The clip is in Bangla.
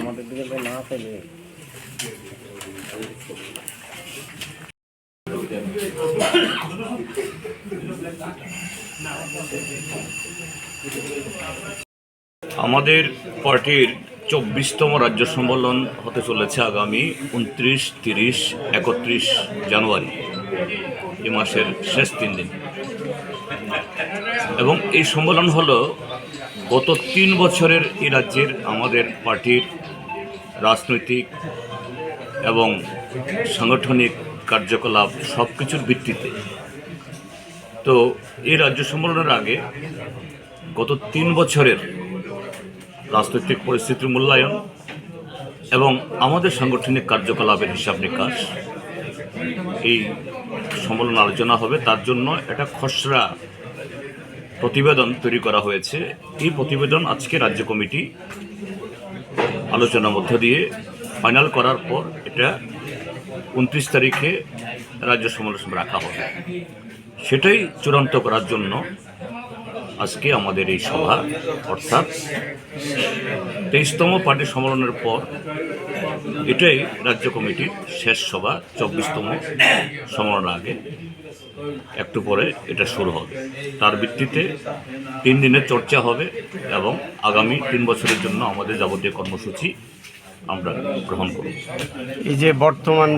আমাদের দিকে না পেলে আমাদের পার্টির ২৪তম রাজ্য সম্মেলন হতে চলেছে আগামী ২৯, ৩০, ৩১ জানুয়ারি, এই মাসের শেষ ৩ দিন। এবং এই সম্মেলন হলো গত ৩ বছরের এই রাজ্যের আমাদের পার্টির রাজনৈতিক এবং সাংগঠনিক কার্যকলাপ সব কিছুর ভিত্তিতে। তো এই রাজ্য সম্মেলনের আগে গত ৩ বছরের রাজনৈতিক পরিস্থিতির মূল্যায়ন এবং আমাদের সাংগঠনিক কার্যকলাপের হিসাব নিকাশ এই সম্মেলন আলোচনা হবে। তার জন্য একটা খসড়া প্রতিবেদন তৈরি করা হয়েছে। এই প্রতিবেদন আজকে রাজ্য কমিটি আলোচনার মধ্য দিয়ে ফাইনাল করার পর এটা ২৯ তারিখে রাজ্য সম্মেলন রাখা হবে। সেটাই চূড়ান্ত করার জন্য আজকে আমাদের এই সভা, অর্থাৎ ২৩তম পার্টি সম্মেলনের পর এটাই রাজ্য কমিটির শেষ সভা। ২৪তম সম্মেলনের আগে একটু পরে এটা শুরু হবে। তার ভিত্তিতে ৩ দিনের চর্চা হবে এবং আগামী ৩ বছরের জন্য আমাদের যাবতীয় কর্মসূচি আমরা গ্রহণ করব। এই যে বর্তমান